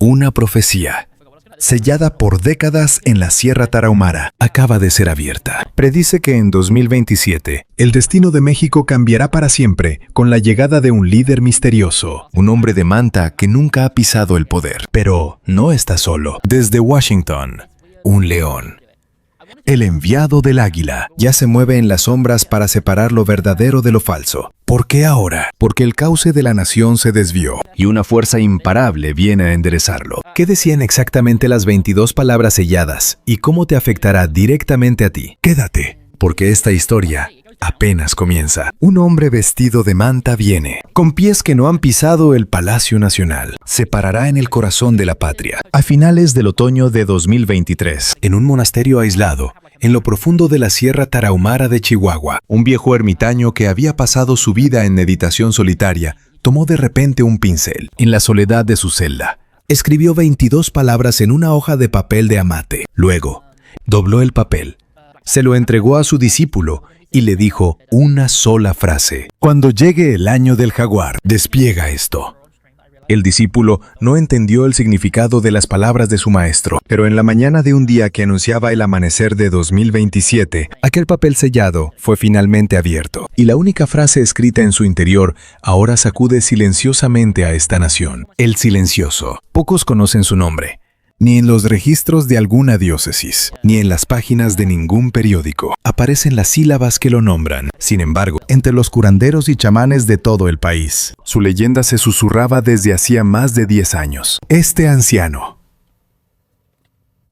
Una profecía, sellada por décadas en la Sierra Tarahumara, acaba de ser abierta. Predice que en 2027, el destino de México cambiará para siempre con la llegada de un líder misterioso, un hombre de manta que nunca ha pisado el poder. Pero no está solo. Desde Washington, un león. El enviado del águila ya se mueve en las sombras para separar lo verdadero de lo falso. ¿Por qué ahora? Porque el cauce de la nación se desvió y una fuerza imparable viene a enderezarlo. ¿Qué decían exactamente las 22 palabras selladas y cómo te afectará directamente a ti? Quédate, porque esta historia apenas comienza. Un hombre vestido de manta viene, con pies que no han pisado el Palacio Nacional. Se parará en el corazón de la patria, a finales del otoño de 2023, en un monasterio aislado, en lo profundo de la Sierra Tarahumara de Chihuahua. Un viejo ermitaño que había pasado su vida en meditación solitaria, tomó de repente un pincel, en la soledad de su celda. Escribió 22 palabras en una hoja de papel de amate. Luego, dobló el papel, se lo entregó a su discípulo y le dijo una sola frase: cuando llegue el año del jaguar, despliega esto. El discípulo no entendió el significado de las palabras de su maestro, pero en la mañana de un día que anunciaba el amanecer de 2027, aquel papel sellado fue finalmente abierto, y la única frase escrita en su interior ahora sacude silenciosamente a esta nación. El silencioso. Pocos conocen su nombre, ni en los registros de alguna diócesis, ni en las páginas de ningún periódico aparecen las sílabas que lo nombran. Sin embargo, entre los curanderos y chamanes de todo el país, su leyenda se susurraba desde hacía más de 10 años. Este anciano,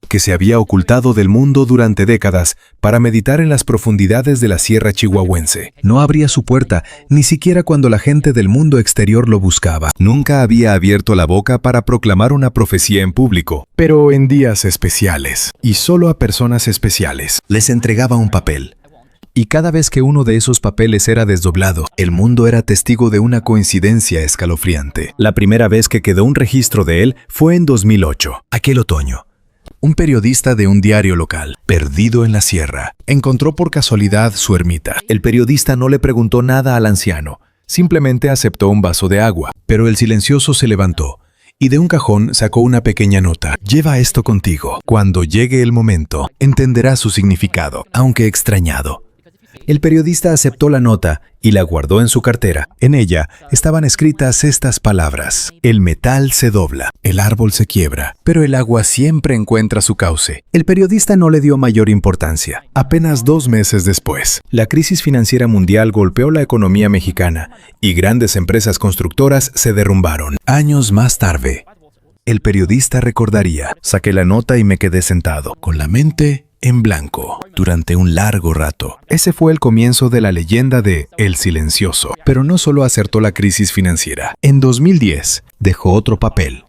que se había ocultado del mundo durante décadas para meditar en las profundidades de la sierra chihuahuense, no abría su puerta ni siquiera cuando la gente del mundo exterior lo buscaba. Nunca había abierto la boca para proclamar una profecía en público, pero en días especiales, y solo a personas especiales, les entregaba un papel. Y cada vez que uno de esos papeles era desdoblado, el mundo era testigo de una coincidencia escalofriante. La primera vez que quedó un registro de él fue en 2008, aquel otoño. Un periodista de un diario local, perdido en la sierra, encontró por casualidad su ermita. El periodista no le preguntó nada al anciano, simplemente aceptó un vaso de agua. Pero el silencioso se levantó y de un cajón sacó una pequeña nota. Lleva esto contigo. Cuando llegue el momento, entenderás su significado, aunque extrañado. El periodista aceptó la nota y la guardó en su cartera. En ella estaban escritas estas palabras: el metal se dobla, el árbol se quiebra, pero el agua siempre encuentra su cauce. El periodista no le dio mayor importancia. Apenas 2 meses después, la crisis financiera mundial golpeó la economía mexicana y grandes empresas constructoras se derrumbaron. Años más tarde, el periodista recordaría: saqué la nota y me quedé sentado, con la mente en blanco, durante un largo rato. Ese fue el comienzo de la leyenda de El Silencioso. Pero no solo acertó la crisis financiera. En 2010, dejó otro papel.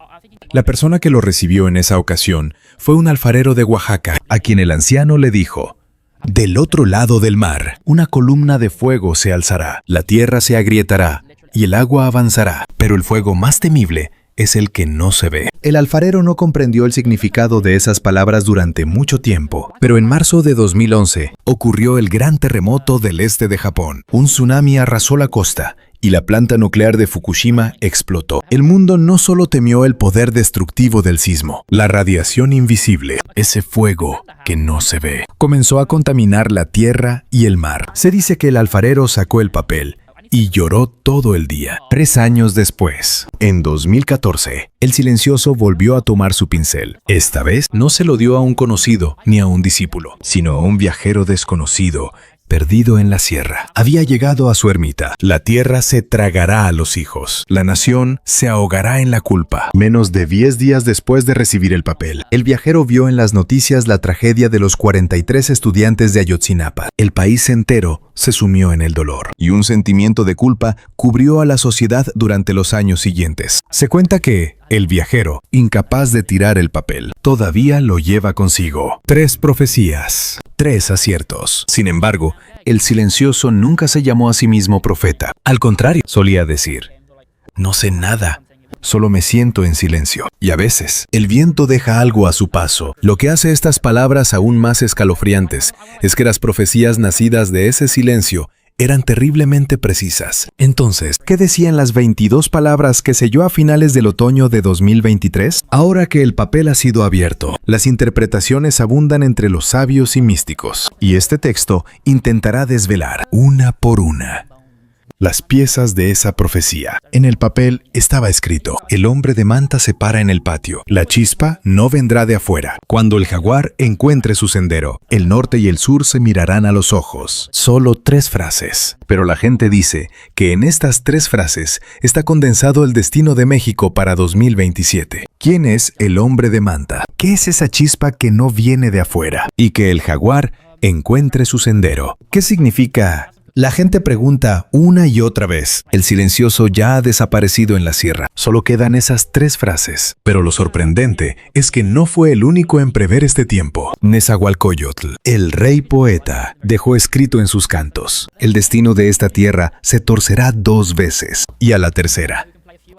La persona que lo recibió en esa ocasión fue un alfarero de Oaxaca, a quien el anciano le dijo: del otro lado del mar, una columna de fuego se alzará, la tierra se agrietará y el agua avanzará, pero el fuego más temible es el que no se ve. El alfarero no comprendió el significado de esas palabras durante mucho tiempo, pero en marzo de 2011 ocurrió el gran terremoto del este de Japón. Un tsunami arrasó la costa y la planta nuclear de Fukushima explotó. El mundo no solo temió el poder destructivo del sismo, la radiación invisible, ese fuego que no se ve, comenzó a contaminar la tierra y el mar. Se dice que el alfarero sacó el papel y lloró todo el día. 3 años después, en 2014, el silencioso volvió a tomar su pincel. Esta vez no se lo dio a un conocido ni a un discípulo, sino a un viajero desconocido, perdido en la sierra. Había llegado a su ermita. La tierra se tragará a los hijos. La nación se ahogará en la culpa. Menos de 10 días después de recibir el papel, el viajero vio en las noticias la tragedia de los 43 estudiantes de Ayotzinapa. El país entero se sumió en el dolor, y un sentimiento de culpa cubrió a la sociedad durante los años siguientes. Se cuenta que el viajero, incapaz de tirar el papel, todavía lo lleva consigo. 3 profecías, 3 aciertos. Sin embargo, el silencioso nunca se llamó a sí mismo profeta. Al contrario, solía decir: no sé nada, solo me siento en silencio. Y a veces, el viento deja algo a su paso. Lo que hace estas palabras aún más escalofriantes es que las profecías nacidas de ese silencio eran terriblemente precisas. Entonces, ¿qué decían las 22 palabras que selló a finales del otoño de 2023? Ahora que el papel ha sido abierto, las interpretaciones abundan entre los sabios y místicos, y este texto intentará desvelar, una por una, las piezas de esa profecía. En el papel estaba escrito: el hombre de manta se para en el patio. La chispa no vendrá de afuera. Cuando el jaguar encuentre su sendero, el norte y el sur se mirarán a los ojos. Solo 3 frases. Pero la gente dice que en estas 3 frases está condensado el destino de México para 2027. ¿Quién es el hombre de manta? ¿Qué es esa chispa que no viene de afuera? Y que el jaguar encuentre su sendero. ¿Qué significa? La gente pregunta una y otra vez. El silencioso ya ha desaparecido en la sierra. Solo quedan esas 3 frases. Pero lo sorprendente es que no fue el único en prever este tiempo. Nezahualcóyotl, el rey poeta, dejó escrito en sus cantos: el destino de esta tierra se torcerá 2 veces, y a la tercera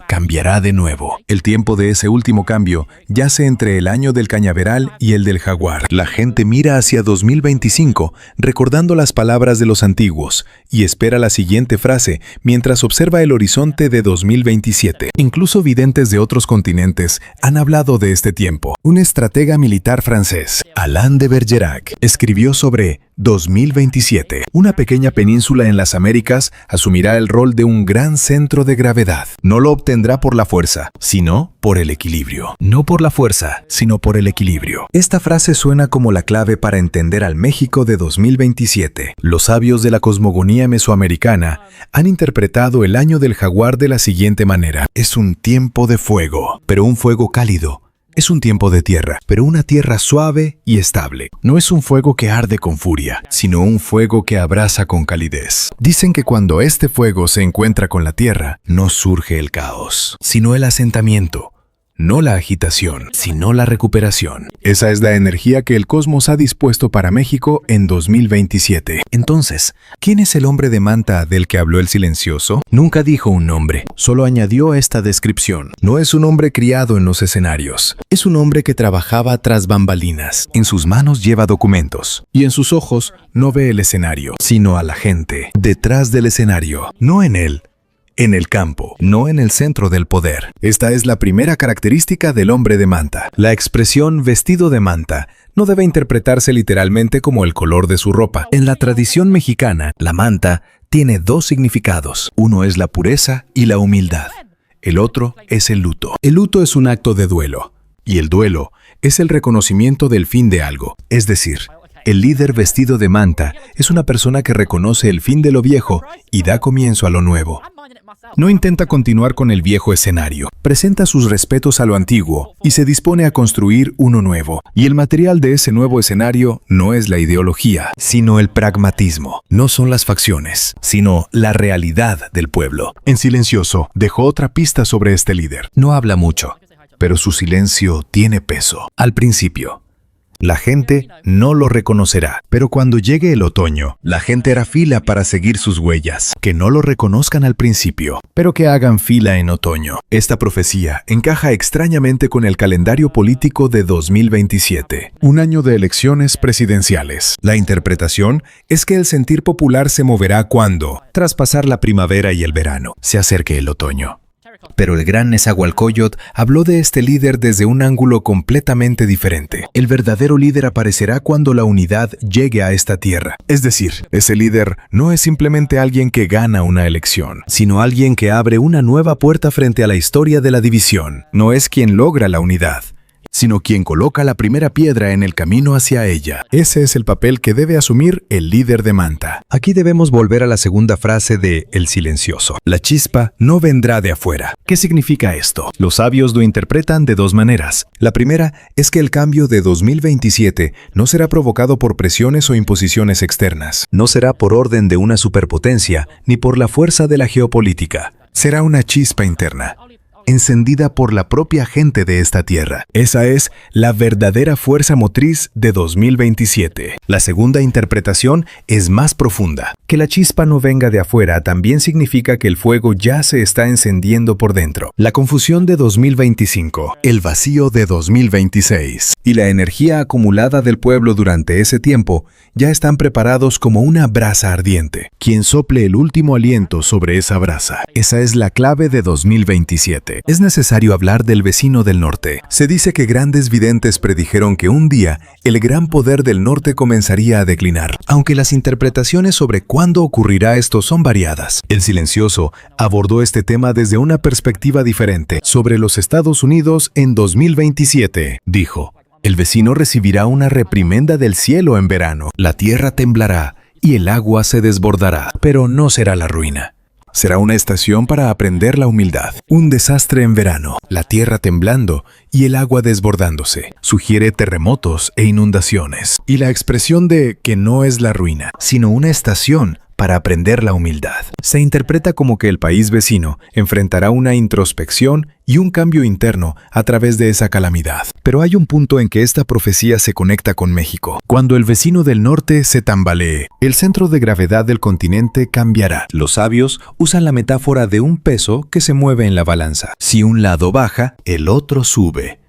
cambiará de nuevo. El tiempo de ese último cambio yace entre el año del cañaveral y el del jaguar. La gente mira hacia 2025, recordando las palabras de los antiguos, y espera la siguiente frase mientras observa el horizonte de 2027. Incluso videntes de otros continentes han hablado de este tiempo. Un estratega militar francés, Alain de Bergerac, escribió sobre 2027. Una pequeña península en las Américas asumirá el rol de un gran centro de gravedad. No lo obtendrá por la fuerza, sino por el equilibrio. No por la fuerza, sino por el equilibrio. Esta frase suena como la clave para entender al México de 2027. Los sabios de la cosmogonía mesoamericana han interpretado el año del jaguar de la siguiente manera: es un tiempo de fuego, pero un fuego cálido. Es un tiempo de tierra, pero una tierra suave y estable. No es un fuego que arde con furia, sino un fuego que abraza con calidez. Dicen que cuando este fuego se encuentra con la tierra, no surge el caos, sino el asentamiento. No la agitación, sino la recuperación. Esa es la energía que el cosmos ha dispuesto para México en 2027. Entonces, ¿quién es el hombre de manta del que habló el silencioso? Nunca dijo un nombre, solo añadió esta descripción. No es un hombre criado en los escenarios. Es un hombre que trabajaba tras bambalinas. En sus manos lleva documentos, y en sus ojos no ve el escenario, sino a la gente detrás del escenario, no en él. En el campo, no en el centro del poder. Esta es la primera característica del hombre de manta. La expresión vestido de manta no debe interpretarse literalmente como el color de su ropa. En la tradición mexicana, la manta tiene 2 significados. Uno es la pureza y la humildad. El otro es el luto. El luto es un acto de duelo, y el duelo es el reconocimiento del fin de algo. Es decir, el líder vestido de manta es una persona que reconoce el fin de lo viejo y da comienzo a lo nuevo. No intenta continuar con el viejo escenario, presenta sus respetos a lo antiguo y se dispone a construir uno nuevo. Y el material de ese nuevo escenario no es la ideología, sino el pragmatismo. No son las facciones, sino la realidad del pueblo. En silencioso, dejó otra pista sobre este líder. No habla mucho, pero su silencio tiene peso. Al principio, la gente no lo reconocerá, pero cuando llegue el otoño, la gente hará fila para seguir sus huellas. Que no lo reconozcan al principio, pero que hagan fila en otoño. Esta profecía encaja extrañamente con el calendario político de 2027, un año de elecciones presidenciales. La interpretación es que el sentir popular se moverá cuando, tras pasar la primavera y el verano, se acerque el otoño. Pero el gran Nezahualcóyotl habló de este líder desde un ángulo completamente diferente. El verdadero líder aparecerá cuando la unidad llegue a esta tierra. Es decir, ese líder no es simplemente alguien que gana una elección, sino alguien que abre una nueva puerta frente a la historia de la división. No es quien logra la unidad, sino quien coloca la primera piedra en el camino hacia ella. Ese es el papel que debe asumir el líder de manta. Aquí debemos volver a la segunda frase de El Silencioso. La chispa no vendrá de afuera. ¿Qué significa esto? Los sabios lo interpretan de 2 maneras. La primera es que el cambio de 2027 no será provocado por presiones o imposiciones externas. No será por orden de una superpotencia ni por la fuerza de la geopolítica. Será una chispa interna, encendida por la propia gente de esta tierra. Esa es la verdadera fuerza motriz de 2027. La segunda interpretación es más profunda. Que la chispa no venga de afuera también significa que el fuego ya se está encendiendo por dentro. La confusión de 2025, el vacío de 2026 y la energía acumulada del pueblo durante ese tiempo ya están preparados como una brasa ardiente. Quien sople el último aliento sobre esa brasa. Esa es la clave de 2027. Es necesario hablar del vecino del norte. Se dice que grandes videntes predijeron que un día el gran poder del norte comenzaría a declinar, aunque las interpretaciones sobre cuándo ocurrirá esto son variadas. El Silencioso abordó este tema desde una perspectiva diferente sobre los Estados Unidos en 2027. Dijo: el vecino recibirá una reprimenda del cielo en verano, la tierra temblará y el agua se desbordará, pero no será la ruina. Será una estación para aprender la humildad. Un desastre en verano, la tierra temblando y el agua desbordándose. Sugiere terremotos e inundaciones. Y la expresión de que no es la ruina, sino una estación para aprender la humildad. Se interpreta como que el país vecino enfrentará una introspección y un cambio interno a través de esa calamidad. Pero hay un punto en que esta profecía se conecta con México. Cuando el vecino del norte se tambalee, el centro de gravedad del continente cambiará. Los sabios usan la metáfora de un peso que se mueve en la balanza. Si un lado baja, el otro sube.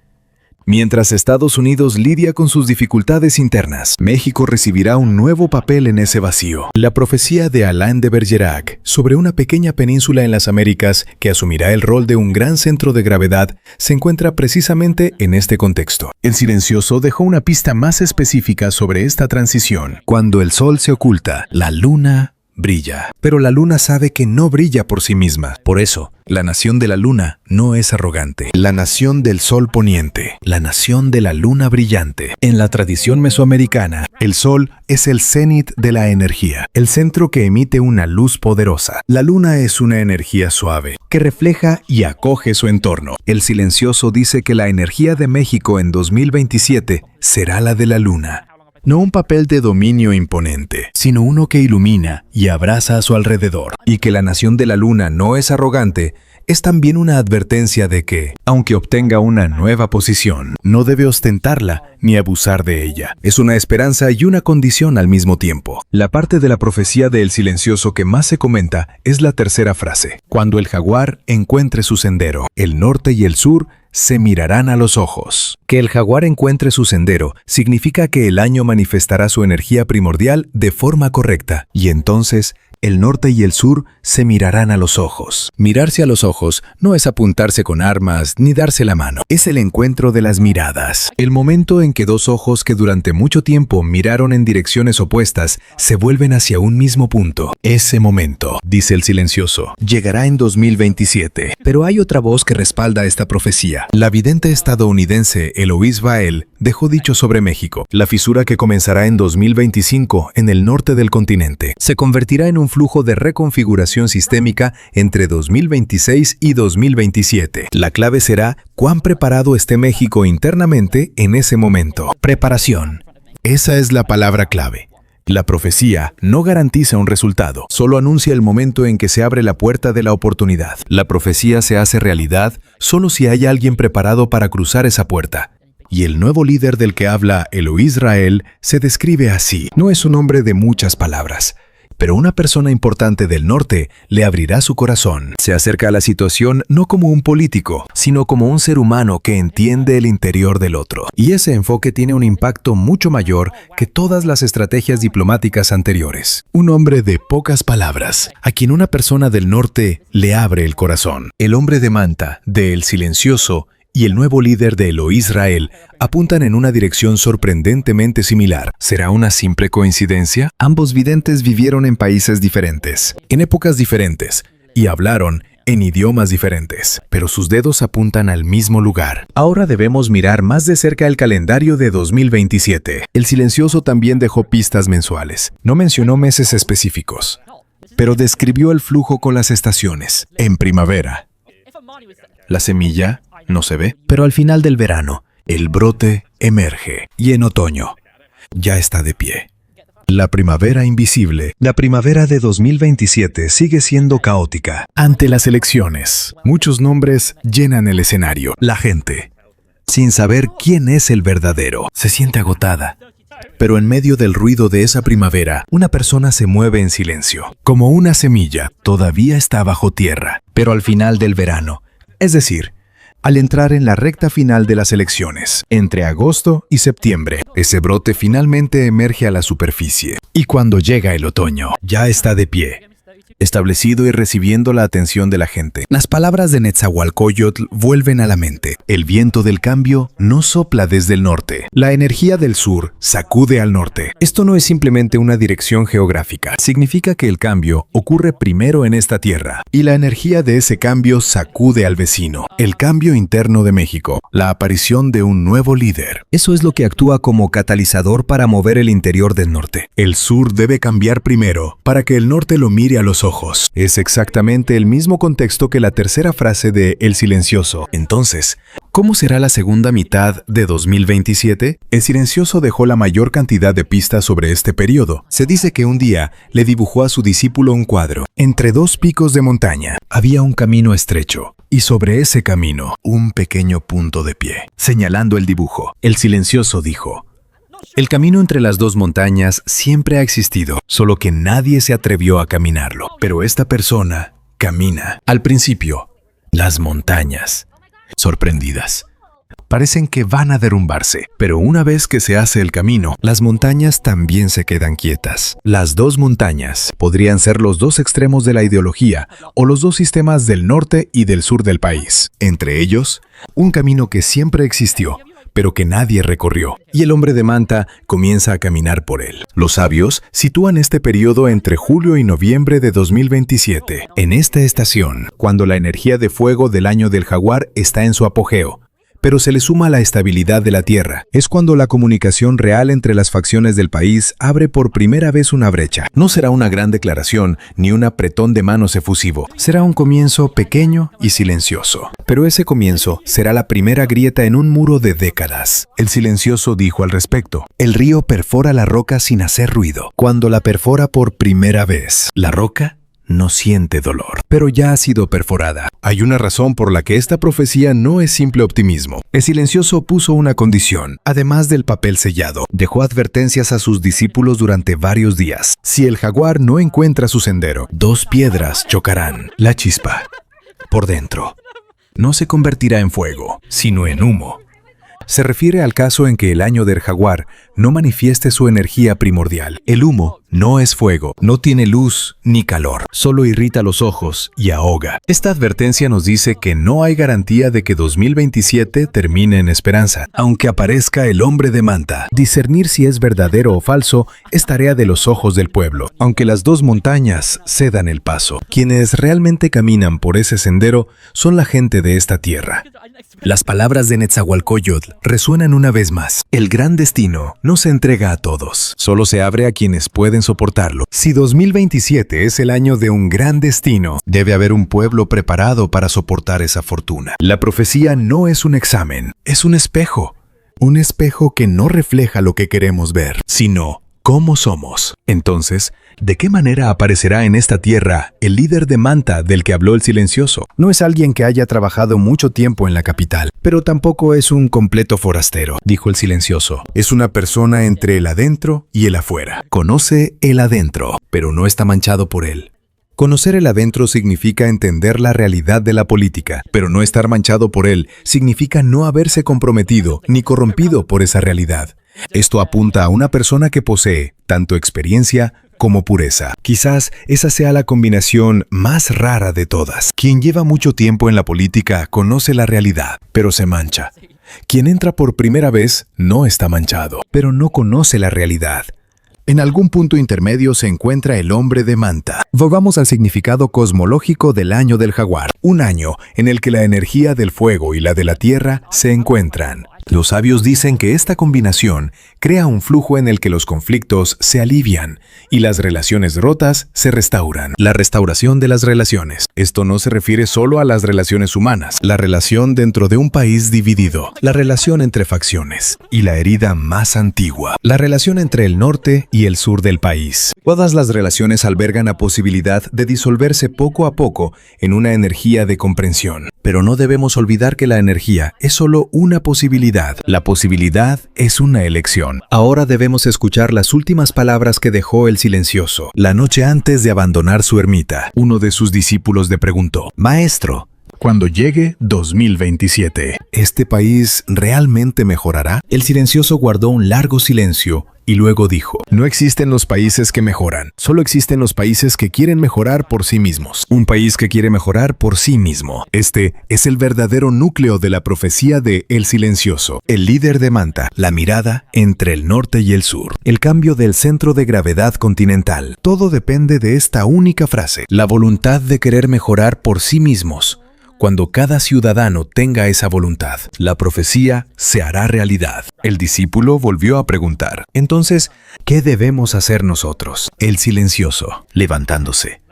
Mientras Estados Unidos lidia con sus dificultades internas, México recibirá un nuevo papel en ese vacío. La profecía de Alain de Bergerac sobre una pequeña península en las Américas que asumirá el rol de un gran centro de gravedad se encuentra precisamente en este contexto. El Silencioso dejó una pista más específica sobre esta transición. Cuando el sol se oculta, la luna brilla. Pero la luna sabe que no brilla por sí misma. Por eso, la nación de la luna no es arrogante. La nación del sol poniente, la nación de la luna brillante. En la tradición mesoamericana, el sol es el cenit de la energía, el centro que emite una luz poderosa. La luna es una energía suave, que refleja y acoge su entorno. El Silencioso dice que la energía de México en 2027 será la de la luna. No un papel de dominio imponente, sino uno que ilumina y abraza a su alrededor. Y que la nación de la luna no es arrogante, es también una advertencia de que, aunque obtenga una nueva posición, no debe ostentarla ni abusar de ella. Es una esperanza y una condición al mismo tiempo. La parte de la profecía de El Silencioso que más se comenta es la tercera frase. Cuando el jaguar encuentre su sendero, el norte y el sur se mirarán a los ojos. Que el jaguar encuentre su sendero significa que el año manifestará su energía primordial de forma correcta, y entonces el norte y el sur se mirarán a los ojos. Mirarse a los ojos no es apuntarse con armas ni darse la mano. Es el encuentro de las miradas. El momento en que dos ojos que durante mucho tiempo miraron en direcciones opuestas se vuelven hacia un mismo punto. Ese momento, dice El Silencioso, llegará en 2027. Pero hay otra voz que respalda esta profecía. La vidente estadounidense Eloise Vael dejó dicho sobre México. La fisura que comenzará en 2025 en el norte del continente se convertirá en un flujo de reconfiguración sistémica entre 2026 y 2027. La clave será cuán preparado esté México internamente en ese momento. Preparación. Esa es la palabra clave. La profecía no garantiza un resultado, solo anuncia el momento en que se abre la puerta de la oportunidad. La profecía se hace realidad solo si hay alguien preparado para cruzar esa puerta. Y el nuevo líder del que habla Eloise Rael se describe así. No es un hombre de muchas palabras, pero una persona importante del norte le abrirá su corazón. Se acerca a la situación no como un político, sino como un ser humano que entiende el interior del otro. Y ese enfoque tiene un impacto mucho mayor que todas las estrategias diplomáticas anteriores. Un hombre de pocas palabras, a quien una persona del norte le abre el corazón. El hombre de manta, de El Silencioso, y el nuevo líder de Eloise Rael apuntan en una dirección sorprendentemente similar. ¿Será una simple coincidencia? Ambos videntes vivieron en países diferentes, en épocas diferentes, y hablaron en idiomas diferentes, pero sus dedos apuntan al mismo lugar. Ahora debemos mirar más de cerca el calendario de 2027. El Silencioso también dejó pistas mensuales. No mencionó meses específicos, pero describió el flujo con las estaciones. En primavera, la semilla no se ve, pero al final del verano, el brote emerge. Y en otoño, ya está de pie. La primavera invisible, la primavera de 2027 sigue siendo caótica. Ante las elecciones, muchos nombres llenan el escenario. La gente, sin saber quién es el verdadero, se siente agotada. Pero en medio del ruido de esa primavera, una persona se mueve en silencio. Como una semilla, todavía está bajo tierra. Pero al final del verano, es decir, al entrar en la recta final de las elecciones, entre agosto y septiembre, ese brote finalmente emerge a la superficie. Y cuando llega el otoño, ya está de pie, establecido y recibiendo la atención de la gente. Las palabras de Netzahualcóyotl vuelven a la mente. El viento del cambio no sopla desde el norte. La energía del sur sacude al norte. Esto no es simplemente una dirección geográfica. Significa que el cambio ocurre primero en esta tierra. Y la energía de ese cambio sacude al vecino. El cambio interno de México. La aparición de un nuevo líder. Eso es lo que actúa como catalizador para mover el interior del norte. El sur debe cambiar primero para que el norte lo mire a los ojos. Es exactamente el mismo contexto que la tercera frase de El Silencioso. Entonces, ¿cómo será la segunda mitad de 2027? El Silencioso dejó la mayor cantidad de pistas sobre este periodo. Se dice que un día le dibujó a su discípulo un cuadro. Entre dos picos de montaña había un camino estrecho. Y sobre ese camino, un pequeño punto de pie. Señalando el dibujo, El Silencioso dijo: el camino entre las dos montañas siempre ha existido, solo que nadie se atrevió a caminarlo. Pero esta persona camina. Al principio, las montañas, sorprendidas, parecen que van a derrumbarse. Pero una vez que se hace el camino, las montañas también se quedan quietas. Las dos montañas podrían ser los dos extremos de la ideología o los dos sistemas del norte y del sur del país. Entre ellos, un camino que siempre existió, pero que nadie recorrió, y el hombre de manta comienza a caminar por él. Los sabios sitúan este periodo entre julio y noviembre de 2027. En esta estación, cuando la energía de fuego del año del jaguar está en su apogeo, pero se le suma la estabilidad de la tierra. Es cuando la comunicación real entre las facciones del país abre por primera vez una brecha. No será una gran declaración ni un apretón de manos efusivo. Será un comienzo pequeño y silencioso. Pero ese comienzo será la primera grieta en un muro de décadas. El Silencioso dijo al respecto: el río perfora la roca sin hacer ruido. Cuando la perfora por primera vez, la roca no siente dolor, pero ya ha sido perforada. Hay una razón por la que esta profecía no es simple optimismo. El Silencioso puso una condición, además del papel sellado. Dejó advertencias a sus discípulos durante varios días. Si el jaguar no encuentra su sendero, dos piedras chocarán. La chispa, por dentro, no se convertirá en fuego, sino en humo. Se refiere al caso en que el año del jaguar no manifieste su energía primordial. El humo no es fuego, no tiene luz ni calor, solo irrita los ojos y ahoga. Esta advertencia nos dice que no hay garantía de que 2027 termine en esperanza, aunque aparezca el hombre de manta. Discernir si es verdadero o falso es tarea de los ojos del pueblo, aunque las dos montañas cedan el paso. Quienes realmente caminan por ese sendero son la gente de esta tierra. Las palabras de Netzahualcóyotl resuenan una vez más. El gran destino no se entrega a todos, solo se abre a quienes pueden soportarlo. Si 2027 es el año de un gran destino, debe haber un pueblo preparado para soportar esa fortuna. La profecía no es un examen, es un espejo. Un espejo que no refleja lo que queremos ver, sino cómo somos. Entonces, ¿de qué manera aparecerá en esta tierra el líder de manta del que habló el Silencioso? No es alguien que haya trabajado mucho tiempo en la capital, pero tampoco es un completo forastero, dijo el Silencioso. Es una persona entre el adentro y el afuera. Conoce el adentro, pero no está manchado por él. Conocer el adentro significa entender la realidad de la política, pero no estar manchado por él significa no haberse comprometido ni corrompido por esa realidad. Esto apunta a una persona que posee tanto experiencia como pureza. Quizás esa sea la combinación más rara de todas. Quien lleva mucho tiempo en la política conoce la realidad, pero se mancha. Quien entra por primera vez no está manchado, pero no conoce la realidad. En algún punto intermedio se encuentra el hombre de manta. Volvamos al significado cosmológico del año del jaguar. Un año en el que la energía del fuego y la de la tierra se encuentran. Los sabios dicen que esta combinación crea un flujo en el que los conflictos se alivian y las relaciones rotas se restauran. La restauración de las relaciones. Esto no se refiere solo a las relaciones humanas, la relación dentro de un país dividido, la relación entre facciones y la herida más antigua, la relación entre el norte y el sur del país. Todas las relaciones albergan la posibilidad de disolverse poco a poco en una energía de comprensión. Pero no debemos olvidar que la energía es solo una posibilidad. La posibilidad es una elección. Ahora debemos escuchar las últimas palabras que dejó el silencioso. La noche antes de abandonar su ermita, uno de sus discípulos le preguntó: «Maestro, cuando llegue 2027, ¿este país realmente mejorará?». El silencioso guardó un largo silencio y luego dijo: «No existen los países que mejoran, solo existen los países que quieren mejorar por sí mismos. Un país que quiere mejorar por sí mismo. Este es el verdadero núcleo de la profecía de El Silencioso. El líder de Manta, la mirada entre el norte y el sur. El cambio del centro de gravedad continental. Todo depende de esta única frase. La voluntad de querer mejorar por sí mismos. Cuando cada ciudadano tenga esa voluntad, la profecía se hará realidad». El discípulo volvió a preguntar: «Entonces, ¿qué debemos hacer nosotros?». El silencioso, levantándose,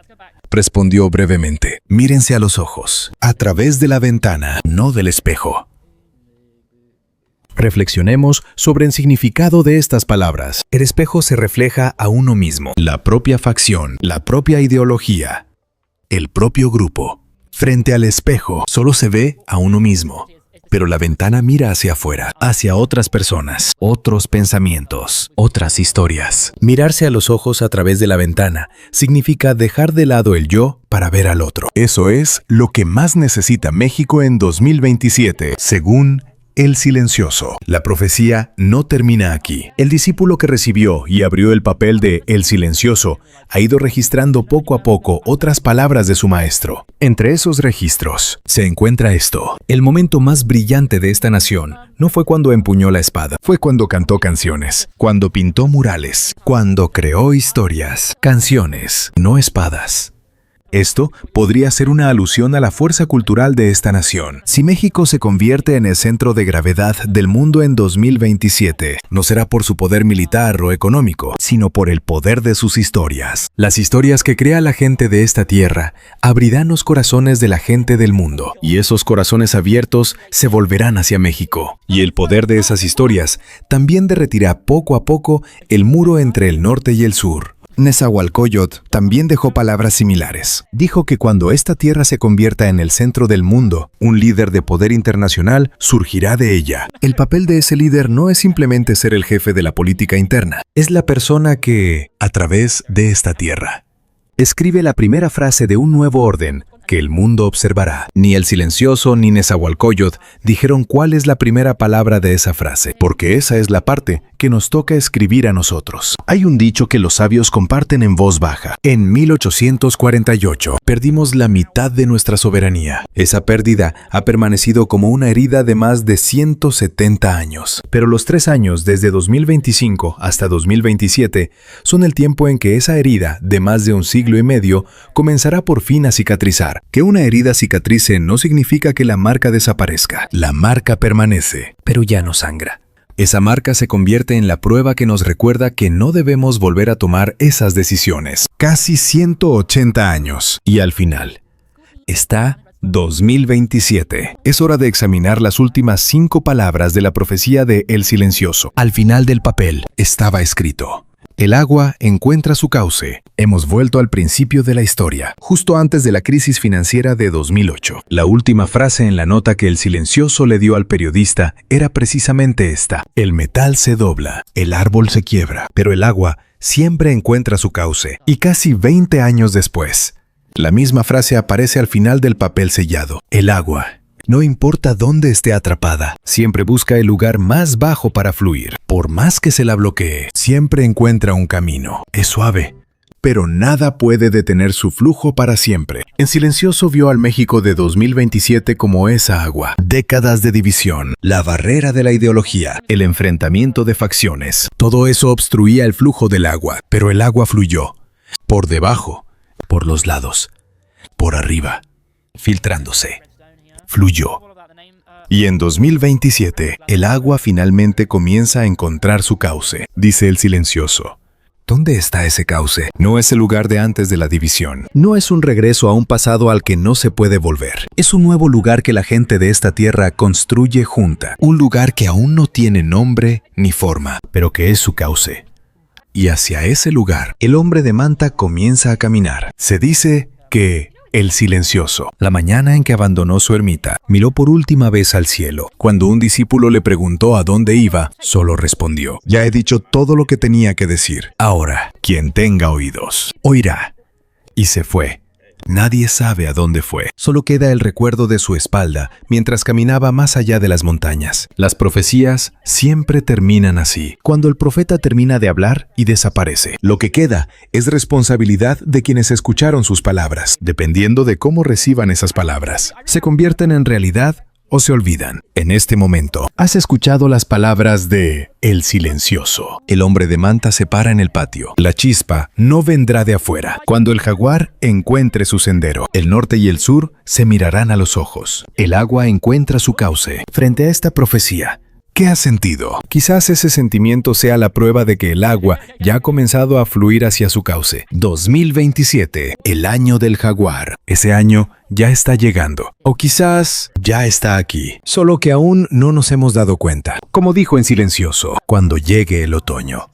respondió brevemente: «Mírense a los ojos, a través de la ventana, no del espejo». Reflexionemos sobre el significado de estas palabras. El espejo se refleja a uno mismo, la propia facción, la propia ideología, el propio grupo. Frente al espejo solo se ve a uno mismo, pero la ventana mira hacia afuera, hacia otras personas, otros pensamientos, otras historias. Mirarse a los ojos a través de la ventana significa dejar de lado el yo para ver al otro. Eso es lo que más necesita México en 2027, según El Silencioso. La profecía no termina aquí. El discípulo que recibió y abrió el papel de El Silencioso ha ido registrando poco a poco otras palabras de su maestro. Entre esos registros se encuentra esto: el momento más brillante de esta nación no fue cuando empuñó la espada, fue cuando cantó canciones, cuando pintó murales, cuando creó historias. Canciones, no espadas. Esto podría ser una alusión a la fuerza cultural de esta nación. Si México se convierte en el centro de gravedad del mundo en 2027, no será por su poder militar o económico, sino por el poder de sus historias. Las historias que crea la gente de esta tierra abrirán los corazones de la gente del mundo, y esos corazones abiertos se volverán hacia México. Y el poder de esas historias también derretirá poco a poco el muro entre el norte y el sur. Nezahualcóyotl también dejó palabras similares. Dijo que cuando esta tierra se convierta en el centro del mundo, un líder de poder internacional surgirá de ella. El papel de ese líder no es simplemente ser el jefe de la política interna, es la persona que, a través de esta tierra, escribe la primera frase de un nuevo orden que el mundo observará. Ni El Silencioso ni Nezahualcóyotl dijeron cuál es la primera palabra de esa frase, porque esa es la parte que nos toca escribir a nosotros. Hay un dicho que los sabios comparten en voz baja. En 1848 perdimos la mitad de nuestra soberanía. Esa pérdida ha permanecido como una herida de más de 170 años. Pero los 3 años desde 2025 hasta 2027 son el tiempo en que esa herida de más de un siglo y medio comenzará por fin a cicatrizar. Que una herida cicatrice no significa que la marca desaparezca. La marca permanece, pero ya no sangra. Esa marca se convierte en la prueba que nos recuerda que no debemos volver a tomar esas decisiones. Casi 180 años. Y al final, está 2027. Es hora de examinar las últimas 5 palabras de la profecía de El Silencioso. Al final del papel estaba escrito: el agua encuentra su cauce. Hemos vuelto al principio de la historia, justo antes de la crisis financiera de 2008. La última frase en la nota que El Silencioso le dio al periodista era precisamente esta: el metal se dobla, el árbol se quiebra, pero el agua siempre encuentra su cauce. Y casi 20 años después, la misma frase aparece al final del papel sellado: el agua, no importa dónde esté atrapada, siempre busca el lugar más bajo para fluir. Por más que se la bloquee, siempre encuentra un camino. Es suave, pero nada puede detener su flujo para siempre. El Silencioso vio al México de 2027 como esa agua. Décadas de división, la barrera de la ideología, el enfrentamiento de facciones. Todo eso obstruía el flujo del agua, pero el agua fluyó. Por debajo, por los lados, por arriba, filtrándose. Fluyó. Y en 2027, el agua finalmente comienza a encontrar su cauce, dice El Silencioso. ¿Dónde está ese cauce? No es el lugar de antes de la división. No es un regreso a un pasado al que no se puede volver. Es un nuevo lugar que la gente de esta tierra construye junta. Un lugar que aún no tiene nombre ni forma, pero que es su cauce. Y hacia ese lugar, el hombre de manta comienza a caminar. Se dice que el silencioso, la mañana en que abandonó su ermita, miró por última vez al cielo. Cuando un discípulo le preguntó a dónde iba, solo respondió: ya he dicho todo lo que tenía que decir. Ahora, quien tenga oídos, oirá. Y se fue. Nadie sabe a dónde fue. Solo queda el recuerdo de su espalda mientras caminaba más allá de las montañas. Las profecías siempre terminan así, cuando el profeta termina de hablar y desaparece. Lo que queda es responsabilidad de quienes escucharon sus palabras. Dependiendo de cómo reciban esas palabras, se convierten en realidad o se olvidan. En este momento, has escuchado las palabras de El Silencioso. El hombre de manta se para en el patio. La chispa no vendrá de afuera. Cuando el jaguar encuentre su sendero, el norte y el sur se mirarán a los ojos. El agua encuentra su cauce. Frente a esta profecía, ¿qué has sentido? Quizás ese sentimiento sea la prueba de que el agua ya ha comenzado a fluir hacia su cauce. 2027, el año del jaguar. Ese año ya está llegando. O quizás ya está aquí, solo que aún no nos hemos dado cuenta. Como dijo en Silencioso, cuando llegue el otoño,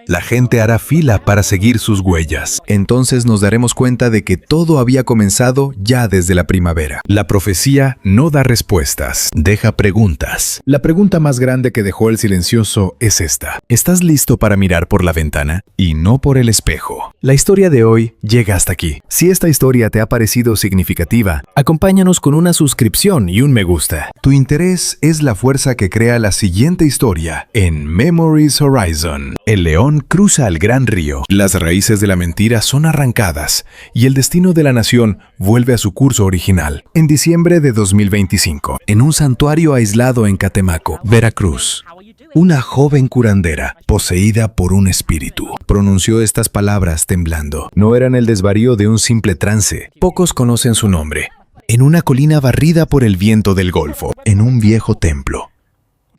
la gente hará fila para seguir sus huellas. Entonces nos daremos cuenta de que todo había comenzado ya desde la primavera. La profecía no da respuestas, deja preguntas. La pregunta más grande que dejó el silencioso es esta: ¿estás listo para mirar por la ventana y no por el espejo? La historia de hoy llega hasta aquí. Si esta historia te ha parecido significativa, acompáñanos con una suscripción y un me gusta. Tu interés es la fuerza que crea la siguiente historia en Memories Horizon. El león cruza el gran río. Las raíces de la mentira son arrancadas y el destino de la nación vuelve a su curso original. En diciembre de 2025, en un santuario aislado en Catemaco, Veracruz, una joven curandera, poseída por un espíritu, pronunció estas palabras temblando. No eran el desvarío de un simple trance. Pocos conocen su nombre. En una colina barrida por el viento del Golfo, en un viejo templo,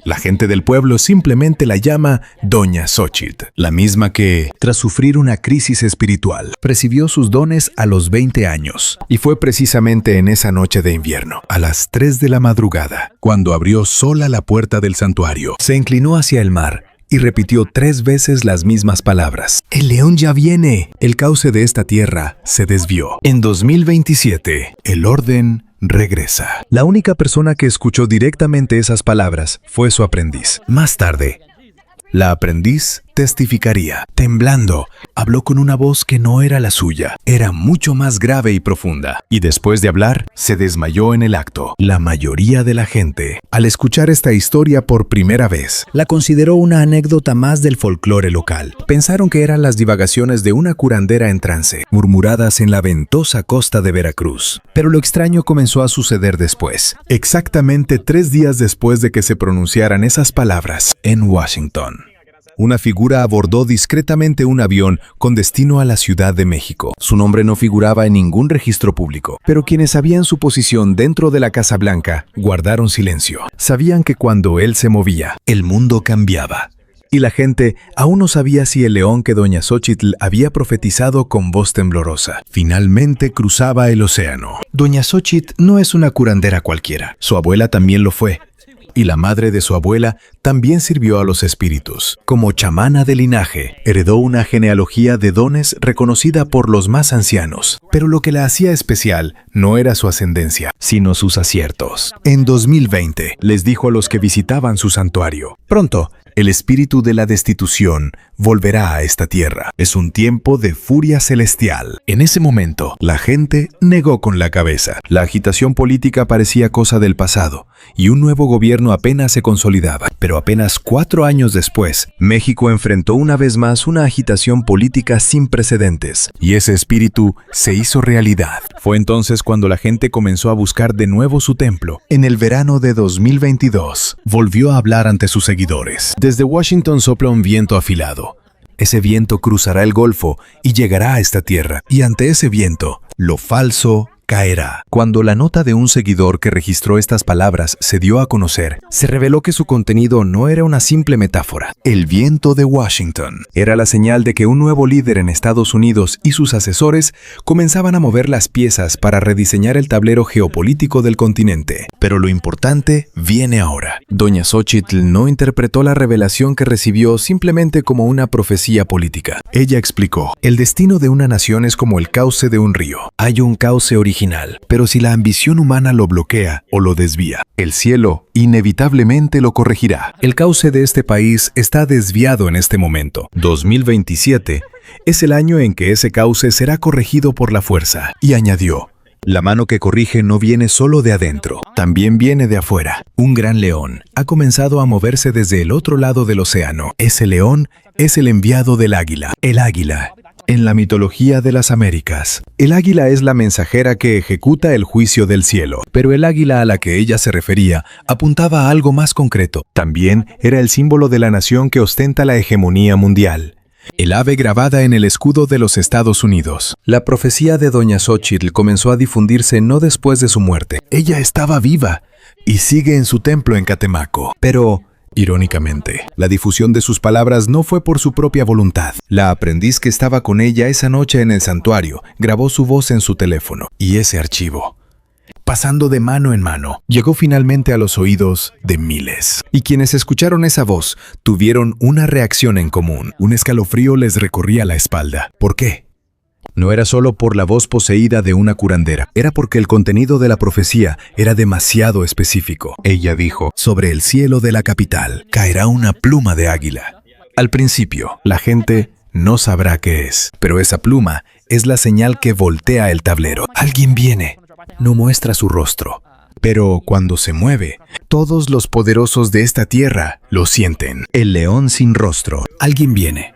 la gente del pueblo simplemente la llama Doña Xóchitl, la misma que, tras sufrir una crisis espiritual, recibió sus dones a los 20 años. Y fue precisamente en esa noche de invierno, a las 3 de la madrugada, cuando abrió sola la puerta del santuario. Se inclinó hacia el mar y repitió 3 veces las mismas palabras. ¡El león ya viene! El cauce de esta tierra se desvió. En 2027, el orden regresa. La única persona que escuchó directamente esas palabras fue su aprendiz. Más tarde, la aprendiz testificaría. Temblando, habló con una voz que no era la suya. Era mucho más grave y profunda. Y después de hablar, se desmayó en el acto. La mayoría de la gente, al escuchar esta historia por primera vez, la consideró una anécdota más del folclore local. Pensaron que eran las divagaciones de una curandera en trance, murmuradas en la ventosa costa de Veracruz. Pero lo extraño comenzó a suceder después. Exactamente 3 días después de que se pronunciaran esas palabras, en Washington, una figura abordó discretamente un avión con destino a la Ciudad de México. Su nombre no figuraba en ningún registro público, pero quienes sabían su posición dentro de la Casa Blanca guardaron silencio. Sabían que cuando él se movía, el mundo cambiaba. Y la gente aún no sabía si el león que Doña Xóchitl había profetizado con voz temblorosa finalmente cruzaba el océano. Doña Xóchitl no es una curandera cualquiera. Su abuela también lo fue. Y la madre de su abuela también sirvió a los espíritus. Como chamana de linaje, heredó una genealogía de dones reconocida por los más ancianos. Pero lo que la hacía especial no era su ascendencia, sino sus aciertos. En 2020, les dijo a los que visitaban su santuario: pronto, el espíritu de la destitución volverá a esta tierra. Es un tiempo de furia celestial. En ese momento, la gente negó con la cabeza. La agitación política parecía cosa del pasado, y un nuevo gobierno apenas se consolidaba. Pero apenas 4 años después, México enfrentó una vez más una agitación política sin precedentes, y ese espíritu se hizo realidad. Fue entonces cuando la gente comenzó a buscar de nuevo su templo. En el verano de 2022, volvió a hablar ante sus seguidores. Desde Washington sopla un viento afilado. Ese viento cruzará el Golfo y llegará a esta tierra. Y ante ese viento, lo falso caerá. Cuando la nota de un seguidor que registró estas palabras se dio a conocer, se reveló que su contenido no era una simple metáfora. El viento de Washington era la señal de que un nuevo líder en Estados Unidos y sus asesores comenzaban a mover las piezas para rediseñar el tablero geopolítico del continente. Pero lo importante viene ahora. Doña Xóchitl no interpretó la revelación que recibió simplemente como una profecía política. Ella explicó: el destino de una nación es como el cauce de un río. Hay un cauce original, pero si la ambición humana lo bloquea o lo desvía, el cielo inevitablemente lo corregirá. El cauce de este país está desviado en este momento. 2027 es el año en que ese cauce será corregido por la fuerza. Y añadió: la mano que corrige no viene solo de adentro, también viene de afuera. Un gran león ha comenzado a moverse desde el otro lado del océano. Ese león es el enviado del águila. El águila, en la mitología de las Américas, el águila es la mensajera que ejecuta el juicio del cielo. Pero el águila a la que ella se refería apuntaba a algo más concreto. También era el símbolo de la nación que ostenta la hegemonía mundial. El ave grabada en el escudo de los Estados Unidos. La profecía de Doña Xóchitl comenzó a difundirse no después de su muerte. Ella estaba viva y sigue en su templo en Catemaco. Pero, irónicamente, la difusión de sus palabras no fue por su propia voluntad. La aprendiz que estaba con ella esa noche en el santuario grabó su voz en su teléfono. Y ese archivo, pasando de mano en mano, llegó finalmente a los oídos de miles. Y quienes escucharon esa voz tuvieron una reacción en común. Un escalofrío les recorría la espalda. ¿Por qué? No era solo por la voz poseída de una curandera, era porque el contenido de la profecía era demasiado específico. Ella dijo: sobre el cielo de la capital caerá una pluma de águila. Al principio, la gente no sabrá qué es, pero esa pluma es la señal que voltea el tablero. Alguien viene. No muestra su rostro, pero cuando se mueve, todos los poderosos de esta tierra lo sienten. El león sin rostro. Alguien viene.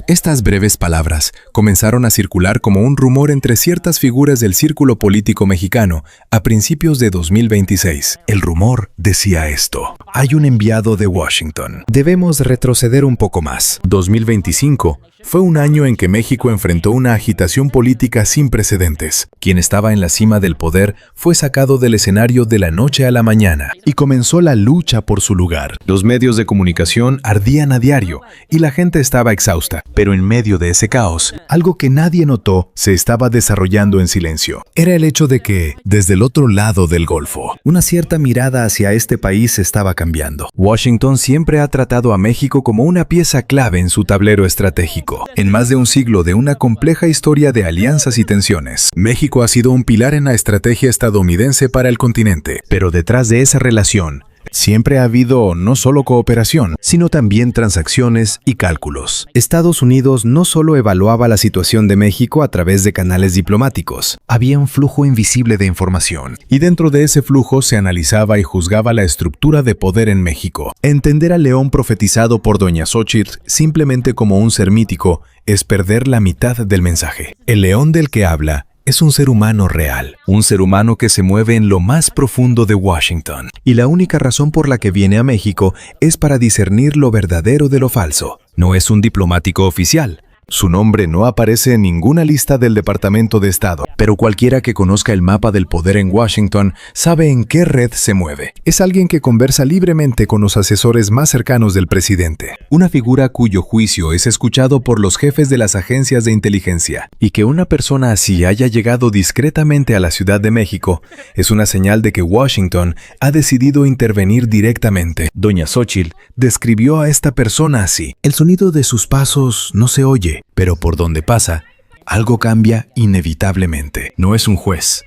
Estas breves palabras comenzaron a circular como un rumor entre ciertas figuras del círculo político mexicano a principios de 2026. El rumor decía esto: hay un enviado de Washington. Debemos retroceder un poco más. 2025 fue un año en que México enfrentó una agitación política sin precedentes. Quien estaba en la cima del poder fue sacado del escenario de la noche a la mañana y comenzó la lucha por su lugar. Los medios de comunicación ardían a diario y la gente estaba exhausta. Pero en medio de ese caos, algo que nadie notó se estaba desarrollando en silencio. Era el hecho de que, desde el otro lado del Golfo, una cierta mirada hacia este país estaba cambiando. Washington siempre ha tratado a México como una pieza clave en su tablero estratégico. En más de un siglo de una compleja historia de alianzas y tensiones, México ha sido un pilar en la estrategia estadounidense para el continente. Pero detrás de esa relación, siempre ha habido no solo cooperación, sino también transacciones y cálculos. Estados Unidos no solo evaluaba la situación de México a través de canales diplomáticos, había un flujo invisible de información. Y dentro de ese flujo se analizaba y juzgaba la estructura de poder en México. Entender al león profetizado por Doña Xóchitl simplemente como un ser mítico es perder la mitad del mensaje. El león del que habla es un ser humano real, un ser humano que se mueve en lo más profundo de Washington. Y la única razón por la que viene a México es para discernir lo verdadero de lo falso. No es un diplomático oficial. Su nombre no aparece en ninguna lista del Departamento de Estado, pero cualquiera que conozca el mapa del poder en Washington sabe en qué red se mueve. Es alguien que conversa libremente con los asesores más cercanos del presidente, una figura cuyo juicio es escuchado por los jefes de las agencias de inteligencia. Y que una persona así haya llegado discretamente a la Ciudad de México es una señal de que Washington ha decidido intervenir directamente. Doña Xóchitl describió a esta persona así: el sonido de sus pasos no se oye, pero por donde pasa, algo cambia inevitablemente. No es un juez,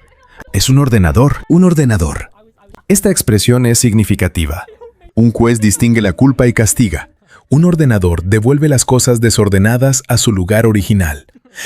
es un ordenador. Un ordenador. Esta expresión es significativa. Un juez distingue la culpa y castiga. Un ordenador devuelve las cosas desordenadas a su lugar original.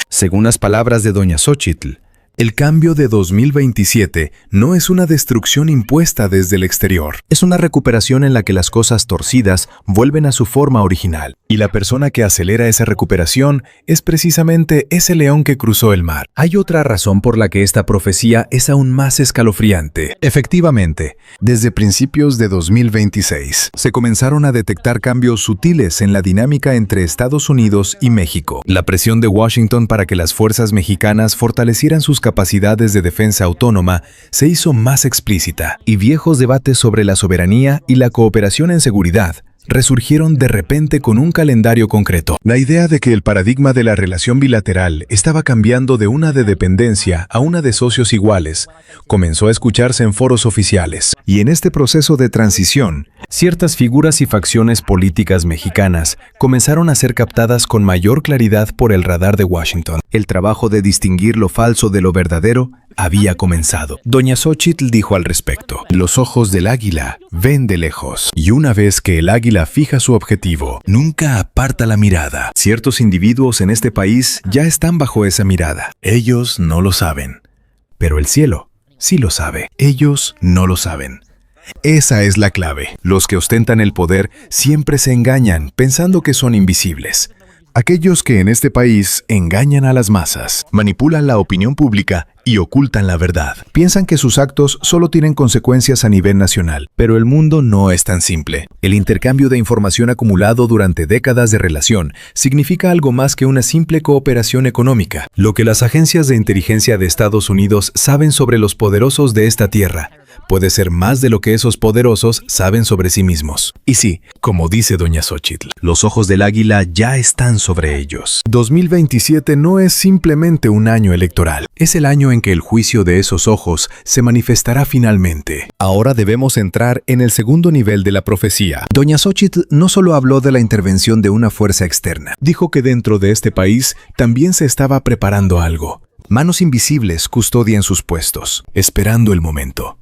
Según las palabras de Doña Xóchitl, el cambio de 2027 no es una destrucción impuesta desde el exterior. Es una recuperación en la que las cosas torcidas vuelven a su forma original. Y la persona que acelera esa recuperación es precisamente ese león que cruzó el mar. Hay otra razón por la que esta profecía es aún más escalofriante. Efectivamente, desde principios de 2026, se comenzaron a detectar cambios sutiles en la dinámica entre Estados Unidos y México. La presión de Washington para que las fuerzas mexicanas fortalecieran sus capacidades capacidades de defensa autónoma se hizo más explícita, y viejos debates sobre la soberanía y la cooperación en seguridad resurgieron de repente con un calendario concreto. La idea de que el paradigma de la relación bilateral estaba cambiando de una de dependencia a una de socios iguales comenzó a escucharse en foros oficiales. Y en este proceso de transición, ciertas figuras y facciones políticas mexicanas comenzaron a ser captadas con mayor claridad por el radar de Washington. El trabajo de distinguir lo falso de lo verdadero había comenzado. Doña Xóchitl dijo al respecto: los ojos del águila ven de lejos, y una vez que el águila fija su objetivo, nunca aparta la mirada. Ciertos individuos en este país ya están bajo esa mirada. Ellos no lo saben, pero el cielo sí lo sabe. Ellos no lo saben. Esa es la clave. Los que ostentan el poder siempre se engañan pensando que son invisibles. Aquellos que en este país engañan a las masas, manipulan la opinión pública y ocultan la verdad. Piensan que sus actos solo tienen consecuencias a nivel nacional, pero el mundo no es tan simple. El intercambio de información acumulado durante décadas de relación significa algo más que una simple cooperación económica. Lo que las agencias de inteligencia de Estados Unidos saben sobre los poderosos de esta tierra puede ser más de lo que esos poderosos saben sobre sí mismos. Y sí, como dice Doña Xóchitl, los ojos del águila ya están sobre ellos. 2027 no es simplemente un año electoral, es el año en que el juicio de esos ojos se manifestará finalmente. Ahora debemos entrar en el segundo nivel de la profecía. Doña Xóchitl no solo habló de la intervención de una fuerza externa, dijo que dentro de este país también se estaba preparando algo. Manos invisibles custodian sus puestos, esperando el momento.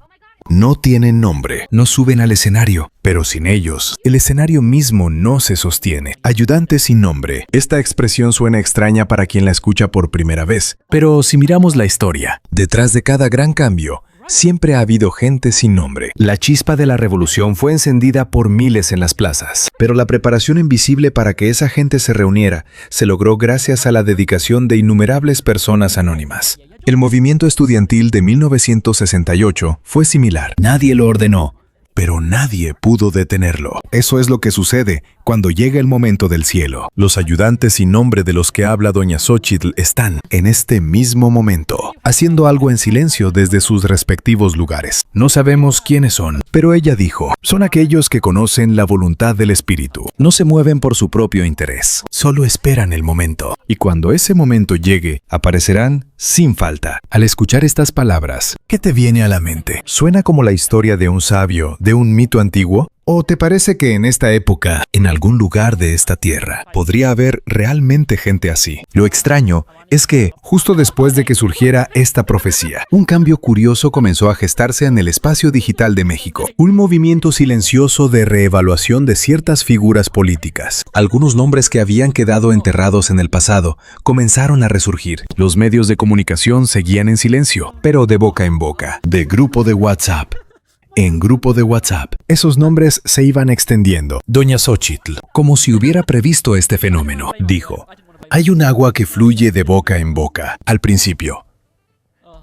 No tienen nombre, no suben al escenario, pero sin ellos, el escenario mismo no se sostiene. Ayudantes sin nombre. Esta expresión suena extraña para quien la escucha por primera vez, pero si miramos la historia, detrás de cada gran cambio, siempre ha habido gente sin nombre. La chispa de la revolución fue encendida por miles en las plazas, pero la preparación invisible para que esa gente se reuniera se logró gracias a la dedicación de innumerables personas anónimas. El movimiento estudiantil de 1968 fue similar. Nadie lo ordenó, pero nadie pudo detenerlo. Eso es lo que sucede cuando llega el momento del cielo. Los ayudantes sin nombre de los que habla Doña Xóchitl están, en este mismo momento, haciendo algo en silencio desde sus respectivos lugares. No sabemos quiénes son, pero ella dijo, son aquellos que conocen la voluntad del Espíritu. No se mueven por su propio interés, solo esperan el momento. Y cuando ese momento llegue, aparecerán sin falta. Al escuchar estas palabras, ¿qué te viene a la mente? ¿Suena como la historia de un sabio, de un mito antiguo? ¿O te parece que en esta época, en algún lugar de esta tierra, podría haber realmente gente así? Lo extraño es que, justo después de que surgiera esta profecía, un cambio curioso comenzó a gestarse en el espacio digital de México. Un movimiento silencioso de reevaluación de ciertas figuras políticas. Algunos nombres que habían quedado enterrados en el pasado comenzaron a resurgir. Los medios de comunicación seguían en silencio, pero de boca en boca, de grupo de WhatsApp en grupo de WhatsApp. Esos nombres se iban extendiendo. Doña Xóchitl, como si hubiera previsto este fenómeno, dijo, hay un agua que fluye de boca en boca. Al principio,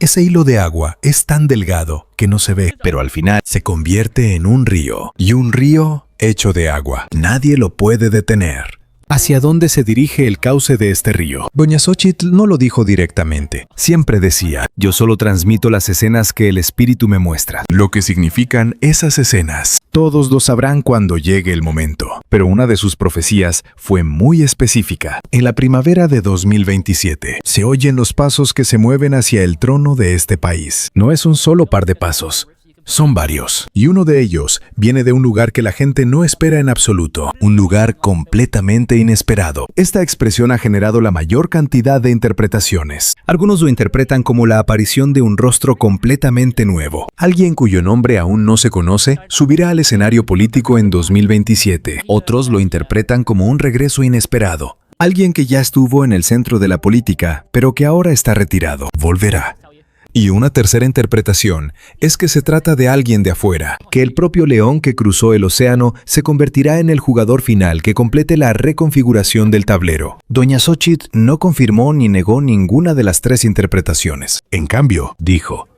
ese hilo de agua es tan delgado que no se ve, pero al final se convierte en un río. Y un río hecho de agua. Nadie lo puede detener. ¿Hacia dónde se dirige el cauce de este río? Doña Xóchitl no lo dijo directamente. Siempre decía, yo solo transmito las escenas que el Espíritu me muestra. Lo que significan esas escenas. Todos lo sabrán cuando llegue el momento. Pero una de sus profecías fue muy específica. En la primavera de 2027, se oyen los pasos que se mueven hacia el trono de este país. No es un solo par de pasos. Son varios, y uno de ellos viene de un lugar que la gente no espera en absoluto, un lugar completamente inesperado. Esta expresión ha generado la mayor cantidad de interpretaciones. Algunos lo interpretan como la aparición de un rostro completamente nuevo. Alguien cuyo nombre aún no se conoce subirá al escenario político en 2027. Otros lo interpretan como un regreso inesperado. Alguien que ya estuvo en el centro de la política, pero que ahora está retirado, volverá. Y una tercera interpretación es que se trata de alguien de afuera, que el propio león que cruzó el océano se convertirá en el jugador final que complete la reconfiguración del tablero. Doña Xóchitl no confirmó ni negó ninguna de las tres interpretaciones. En cambio, dijo,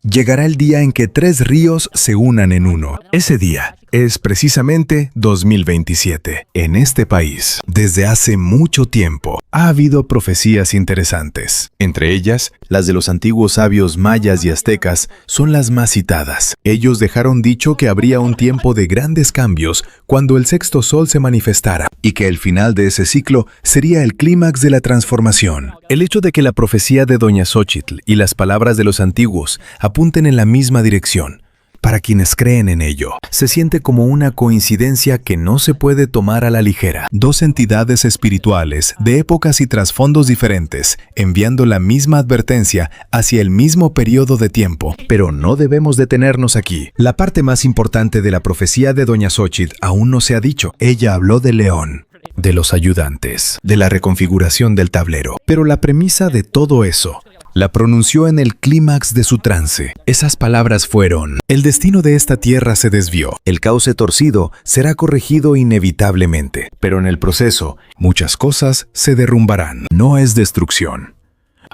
llegará el día en que 3 ríos se unan en uno. Ese día es precisamente 2027, en este país. Desde hace mucho tiempo ha habido profecías interesantes. Entre ellas, las de los antiguos sabios mayas y aztecas son las más citadas. Ellos dejaron dicho que habría un tiempo de grandes cambios cuando el sexto sol se manifestara y que el final de ese ciclo sería el clímax de la transformación. El hecho de que la profecía de Doña Xóchitl y las palabras de los antiguos apunten en la misma dirección, para quienes creen en ello, se siente como una coincidencia que no se puede tomar a la ligera. Dos entidades espirituales de épocas y trasfondos diferentes, enviando la misma advertencia hacia el mismo periodo de tiempo. Pero no debemos detenernos aquí. La parte más importante de la profecía de Doña Xóchitl aún no se ha dicho. Ella habló del león, de los ayudantes, de la reconfiguración del tablero. Pero la premisa de todo eso la pronunció en el clímax de su trance. Esas palabras fueron: el destino de esta tierra se desvió, el cauce torcido será corregido inevitablemente, pero en el proceso, muchas cosas se derrumbarán. No es destrucción.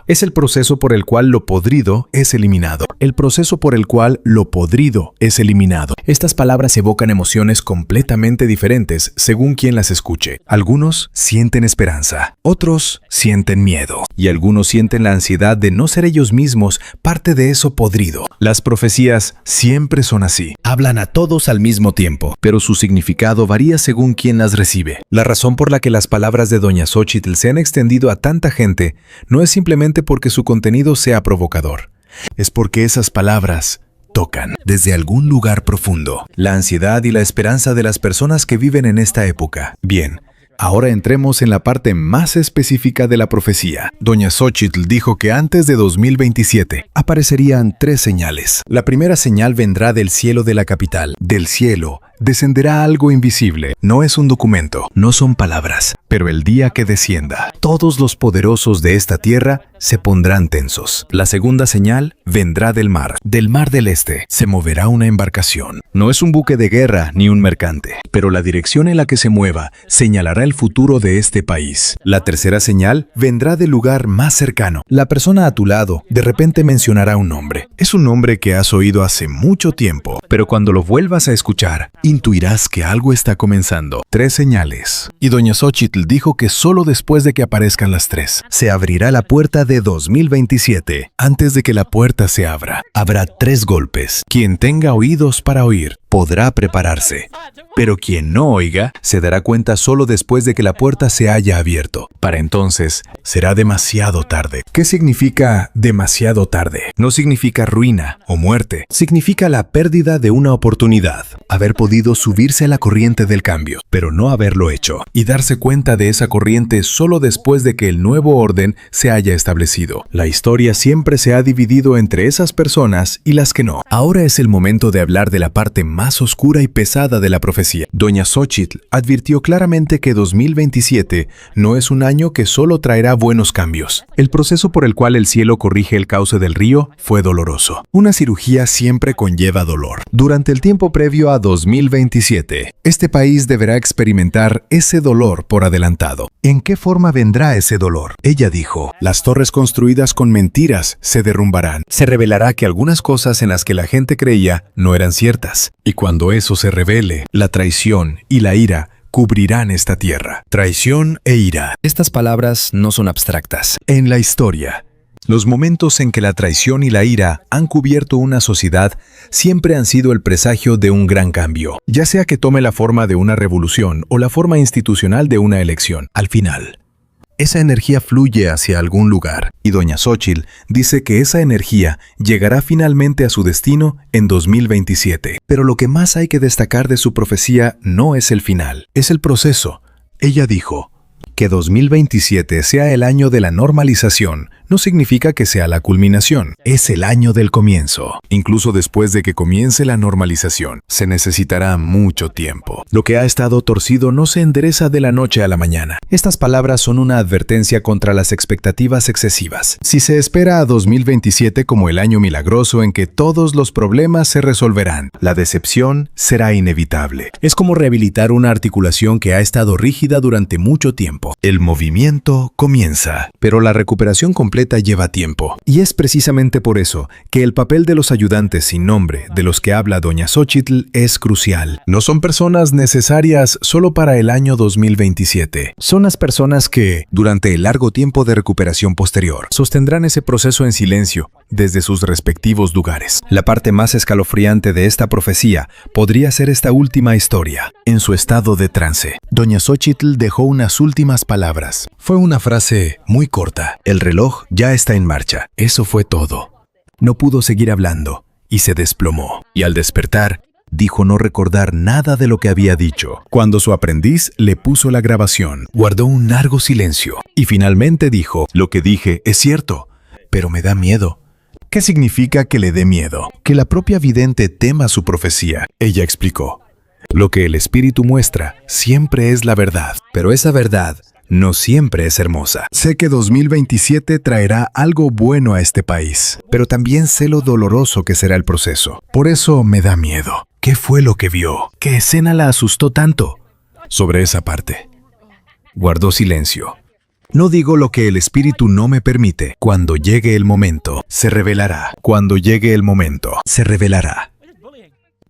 Es el proceso por el cual lo podrido es eliminado. El proceso por el cual lo podrido es eliminado. Estas palabras evocan emociones completamente diferentes según quien las escuche. Algunos sienten esperanza, otros sienten miedo, y algunos sienten la ansiedad de no ser ellos mismos parte de eso podrido. Las profecías siempre son así. Hablan a todos al mismo tiempo, pero su significado varía según quien las recibe. La razón por la que las palabras de Doña Xóchitl se han extendido a tanta gente no es simplemente porque su contenido sea provocador. Es porque esas palabras tocan desde algún lugar profundo la ansiedad y la esperanza de las personas que viven en esta época. Bien, ahora entremos en la parte más específica de la profecía. Doña Xóchitl dijo que antes de 2027 aparecerían 3 señales. La primera señal vendrá del cielo de la capital. Del cielo descenderá algo invisible. No es un documento, no son palabras, pero el día que descienda, todos los poderosos de esta tierra se pondrán tensos. La segunda señal vendrá del mar del este. Se moverá una embarcación. No es un buque de guerra ni un mercante, pero la dirección en la que se mueva señalará el futuro de este país. La tercera señal vendrá del lugar más cercano. La persona a tu lado de repente mencionará un nombre. Es un nombre que has oído hace mucho tiempo, pero cuando lo vuelvas a escuchar, intuirás que algo está comenzando. 3 señales. Y Doña Xóchitl dijo que solo después de que aparezcan las 3, se abrirá la puerta de 2027. Antes de que la puerta se abra, habrá 3 golpes. Quien tenga oídos para oír, podrá prepararse. Pero quien no oiga, se dará cuenta solo después de que la puerta se haya abierto. Para entonces, será demasiado tarde. ¿Qué significa demasiado tarde? No significa ruina o muerte. Significa la pérdida de una oportunidad. Haber podido subirse a la corriente del cambio, pero no haberlo hecho. Y darse cuenta de esa corriente solo después de que el nuevo orden se haya establecido. La historia siempre se ha dividido entre esas personas y las que no. Ahora es el momento de hablar de la parte más oscura y pesada de la profecía. Doña Xóchitl advirtió claramente que 2027 no es un año que solo traerá buenos cambios. El proceso por el cual el cielo corrige el cauce del río fue doloroso. Una cirugía siempre conlleva dolor. Durante el tiempo previo a 2027, este país deberá experimentar ese dolor por adelantado. ¿En qué forma vendrá ese dolor? Ella dijo: las torres construidas con mentiras se derrumbarán. Se revelará que algunas cosas en las que la gente creía no eran ciertas. Y cuando eso se revele, la traición y la ira cubrirán esta tierra. Traición e ira. Estas palabras no son abstractas. En la historia, los momentos en que la traición y la ira han cubierto una sociedad siempre han sido el presagio de un gran cambio, ya sea que tome la forma de una revolución o la forma institucional de una elección. Al final, esa energía fluye hacia algún lugar, y Doña Xóchitl dice que esa energía llegará finalmente a su destino en 2027. Pero lo que más hay que destacar de su profecía no es el final, es el proceso. Ella dijo: que 2027 sea el año de la normalización no significa que sea la culminación, es el año del comienzo. Incluso después de que comience la normalización, se necesitará mucho tiempo. Lo que ha estado torcido no se endereza de la noche a la mañana. Estas palabras son una advertencia contra las expectativas excesivas. Si se espera a 2027 como el año milagroso en que todos los problemas se resolverán, la decepción será inevitable. Es como rehabilitar una articulación que ha estado rígida durante mucho tiempo. tiempo. El movimiento comienza, pero la recuperación completa lleva tiempo. Y es precisamente por eso que el papel de los ayudantes sin nombre, de los que habla doña Xóchitl, es crucial. No son personas necesarias solo para el año 2027. Son las personas que, durante el largo tiempo de recuperación posterior, sostendrán ese proceso en silencio, desde sus respectivos lugares. La parte más escalofriante de esta profecía podría ser esta última historia. En su estado de trance, doña Xóchitl dejó unas últimas palabras. Fue una frase muy corta. El reloj ya está en marcha. Eso fue todo. No pudo seguir hablando y se desplomó. Y al despertar, dijo no recordar nada de lo que había dicho. Cuando su aprendiz le puso la grabación, guardó un largo silencio y finalmente dijo: lo que dije es cierto, pero me da miedo. ¿Qué significa que le dé miedo? Que la propia vidente tema su profecía. Ella explicó: lo que el espíritu muestra siempre es la verdad, pero esa verdad no siempre es hermosa. Sé que 2027 traerá algo bueno a este país, pero también sé lo doloroso que será el proceso. Por eso me da miedo. ¿Qué fue lo que vio? ¿Qué escena la asustó tanto? Sobre esa parte, guardó silencio. No digo lo que el espíritu no me permite. Cuando llegue el momento, se revelará. Cuando llegue el momento, se revelará.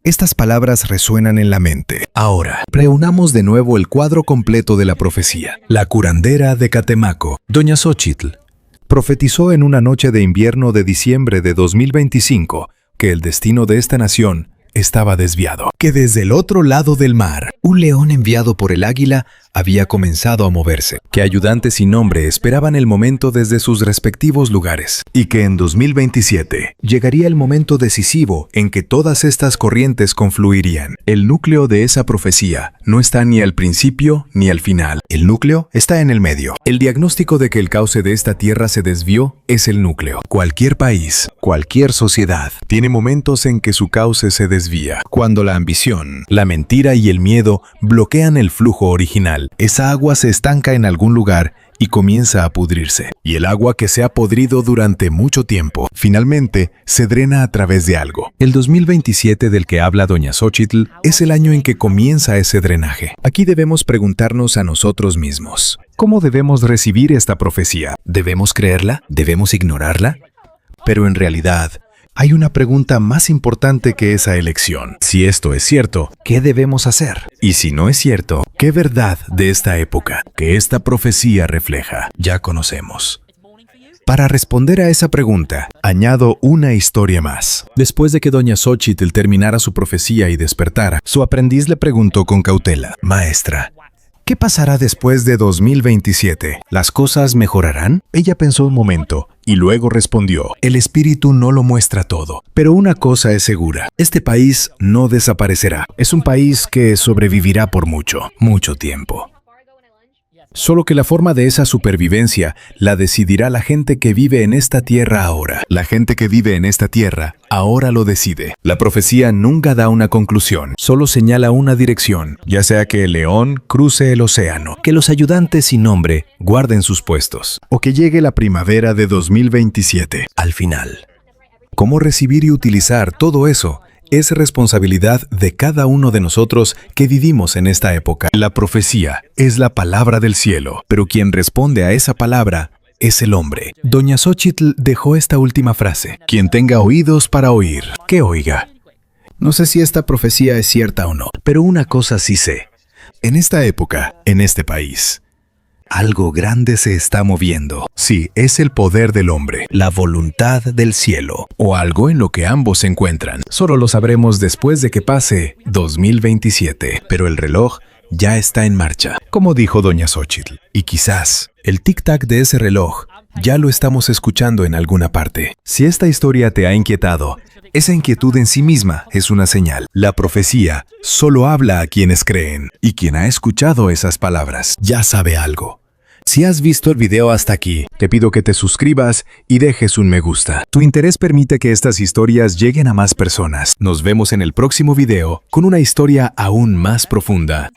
Estas palabras resuenan en la mente. Ahora, reunamos de nuevo el cuadro completo de la profecía. La curandera de Catemaco, doña Xóchitl, profetizó en una noche de invierno de diciembre de 2025 que el destino de esta nación estaba desviado, que desde el otro lado del mar, un león enviado por el águila había comenzado a moverse, que ayudantes sin nombre esperaban el momento desde sus respectivos lugares, y que en 2027 llegaría el momento decisivo en que todas estas corrientes confluirían. El núcleo de esa profecía no está ni al principio ni al final. El núcleo está en el medio. El diagnóstico de que el cauce de esta tierra se desvió es el núcleo. Cualquier país, cualquier sociedad, tiene momentos en que su cauce se desvía. Cuando la ambición, la mentira y el miedo bloquean el flujo original, esa agua se estanca en algún lugar y comienza a pudrirse. Y el agua que se ha podrido durante mucho tiempo, finalmente se drena a través de algo. El 2027 del que habla doña Xóchitl es el año en que comienza ese drenaje. Aquí debemos preguntarnos a nosotros mismos: ¿cómo debemos recibir esta profecía? ¿Debemos creerla? ¿Debemos ignorarla? Pero en realidad, hay una pregunta más importante que esa elección. Si esto es cierto, ¿qué debemos hacer? Y si no es cierto, ¿qué verdad de esta época que esta profecía refleja ya conocemos? Para responder a esa pregunta, añado una historia más. Después de que doña Xóchitl terminara su profecía y despertara, su aprendiz le preguntó con cautela: maestra, ¿qué pasará después de 2027? ¿Las cosas mejorarán? Ella pensó un momento y luego respondió: el espíritu no lo muestra todo, pero una cosa es segura: este país no desaparecerá. Es un país que sobrevivirá por mucho, mucho tiempo. Solo que la forma de esa supervivencia la decidirá la gente que vive en esta tierra ahora. La gente que vive en esta tierra ahora lo decide. La profecía nunca da una conclusión, solo señala una dirección, ya sea que el león cruce el océano, que los ayudantes sin nombre guarden sus puestos, o que llegue la primavera de 2027. Al final, ¿cómo recibir y utilizar todo eso? Es responsabilidad de cada uno de nosotros que vivimos en esta época. La profecía es la palabra del cielo, pero quien responde a esa palabra es el hombre. Doña Xóchitl dejó esta última frase: quien tenga oídos para oír, que oiga. No sé si esta profecía es cierta o no, pero una cosa sí sé: en esta época, en este país, algo grande se está moviendo. Sí, es el poder del hombre, la voluntad del cielo, o algo en lo que ambos se encuentran. Solo lo sabremos después de que pase 2027, pero el reloj ya está en marcha, como dijo doña Xóchitl. Y quizás el tic-tac de ese reloj ya lo estamos escuchando en alguna parte. Si esta historia te ha inquietado, esa inquietud en sí misma es una señal. La profecía solo habla a quienes creen, y quien ha escuchado esas palabras ya sabe algo. Si has visto el video hasta aquí, te pido que te suscribas y dejes un me gusta. Tu interés permite que estas historias lleguen a más personas. Nos vemos en el próximo video con una historia aún más profunda.